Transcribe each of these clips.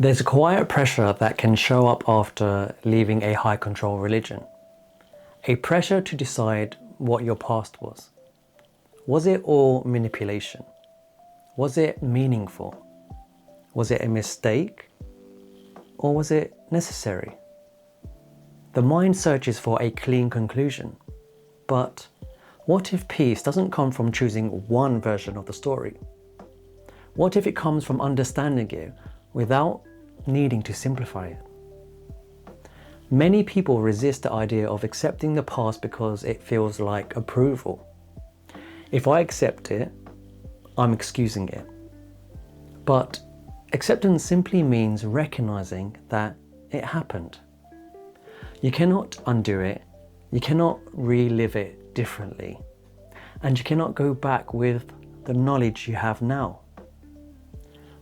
There's a quiet pressure that can show up after leaving a high control religion. A pressure to decide what your past was. Was it all manipulation? Was it meaningful? Was it a mistake? Or was it necessary? The mind searches for a clean conclusion. But what if peace doesn't come from choosing one version of the story? What if it comes from understanding it without needing to simplify it? Many people resist the idea of accepting the past because it feels like approval. If I accept it, I'm excusing it. But acceptance simply means recognizing that it happened. You cannot undo it, you cannot relive it differently, and you cannot go back with the knowledge you have now.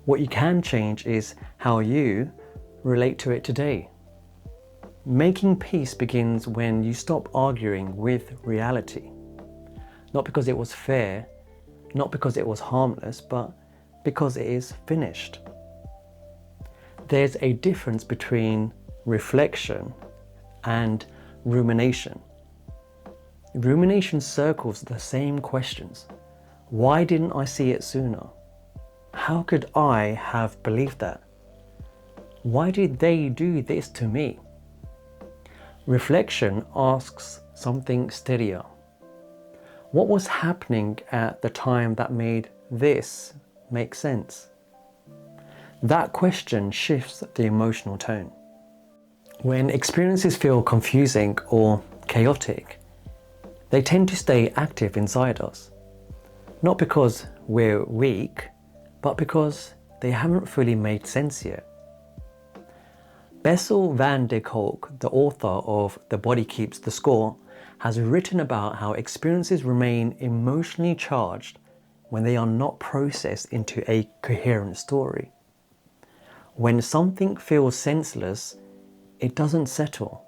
What you can change is how you relate to it today. Making peace begins when you stop arguing with reality. Not because it was fair, not because it was harmless, but because it is finished. There's a difference between reflection and rumination. Rumination circles the same questions. Why didn't I see it sooner? How could I have believed that? Why did they do this to me? Reflection asks something steadier. What was happening at the time that made this make sense? That question shifts the emotional tone. When experiences feel confusing or chaotic, they tend to stay active inside us. Not because we're weak, but because they haven't fully made sense yet. Bessel van der Kolk, the author of The Body Keeps the Score, has written about how experiences remain emotionally charged when they are not processed into a coherent story. When something feels senseless, it doesn't settle.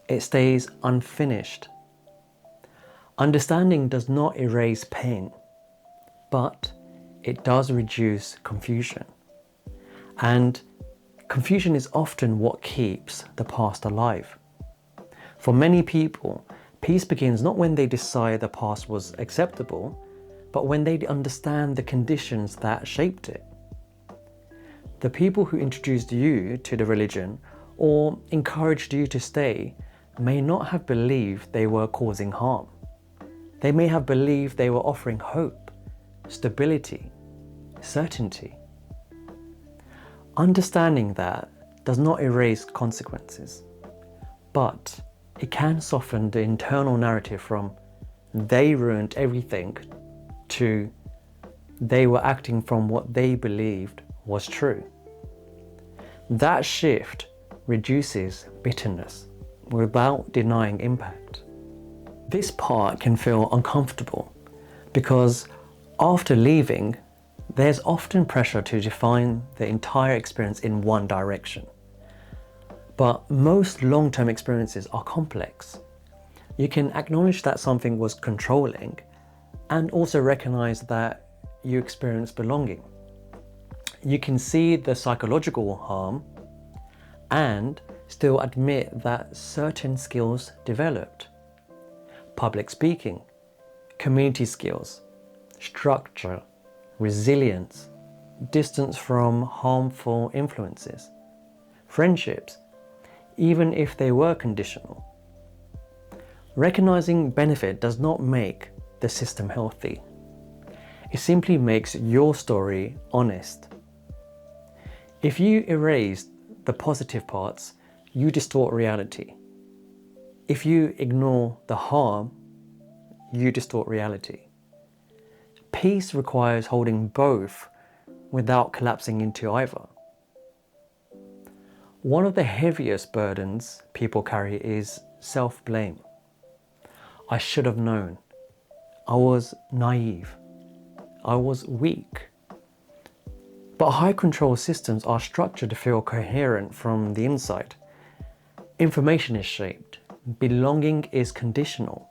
It stays unfinished. Understanding does not erase pain, but it does reduce confusion. And confusion is often what keeps the past alive. For many people, peace begins not when they decide the past was acceptable, but when they understand the conditions that shaped it. The people who introduced you to the religion or encouraged you to stay may not have believed they were causing harm. They may have believed they were offering hope, stability, certainty. Understanding that does not erase consequences, but it can soften the internal narrative from "they ruined everything" to "they were acting from what they believed was true." That shift reduces bitterness without denying impact. This part can feel uncomfortable because after leaving, there's often pressure to define the entire experience in one direction. But most long-term experiences are complex. You can acknowledge that something was controlling and also recognize that you experience belonging. You can see the psychological harm and still admit that certain skills developed. Public speaking, community skills, structure, resilience, distance from harmful influences, friendships, even if they were conditional. Recognizing benefit does not make the system healthy. It simply makes your story honest. If you erase the positive parts, you distort reality. If you ignore the harm, you distort reality. Peace requires holding both without collapsing into either. One of the heaviest burdens people carry is self-blame. I should have known. I was naive. I was weak. But high control systems are structured to feel coherent from the inside. Information is shaped. Belonging is conditional.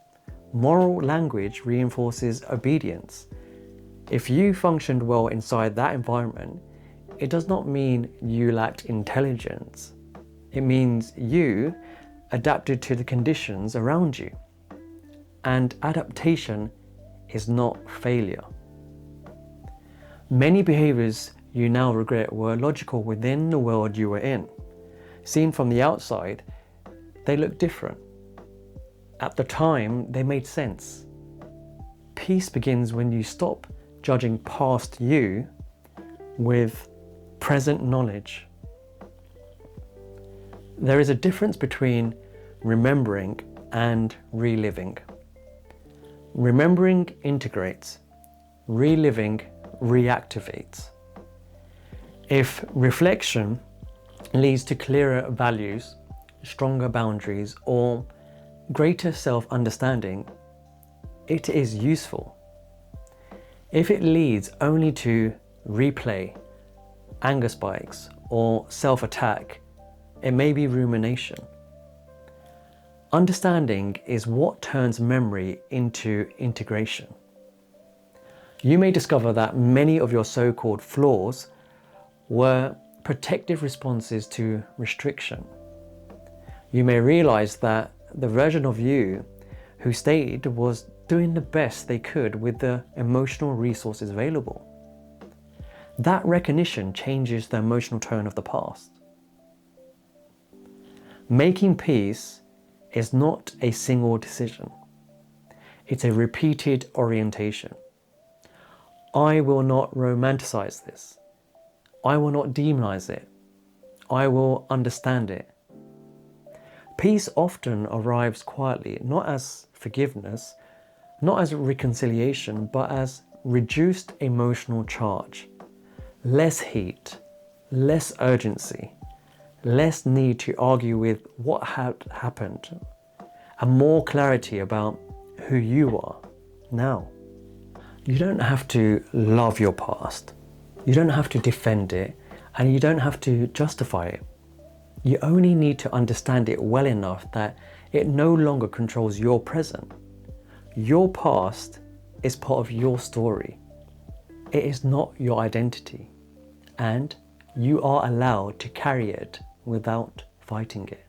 Moral language reinforces obedience. If you functioned well inside that environment, it does not mean you lacked intelligence. It means you adapted to the conditions around you. And adaptation is not failure. Many behaviors you now regret were logical within the world you were in. Seen from the outside, they look different. At the time, they made sense. Peace begins when you stop judging past you with present knowledge. There is a difference between remembering and reliving. Remembering integrates, reliving reactivates. If reflection leads to clearer values, stronger boundaries, or greater self-understanding, it is useful. If it leads only to replay, anger spikes, or self-attack, it may be rumination. Understanding is what turns memory into integration. You may discover that many of your so-called flaws were protective responses to restriction. You may realize that the version of you who stayed was doing the best they could with the emotional resources available. That recognition changes the emotional tone of the past. Making peace is not a single decision. It's a repeated orientation. I will not romanticize this. I will not demonize it. I will understand it. Peace often arrives quietly, not as forgiveness, not as reconciliation, but as reduced emotional charge. Less heat, less urgency, less need to argue with what had happened, and more clarity about who you are now. You don't have to love your past. You don't have to defend it, and you don't have to justify it. You only need to understand it well enough that it no longer controls your present. Your past is part of your story. It is not your identity, and you are allowed to carry it without fighting it.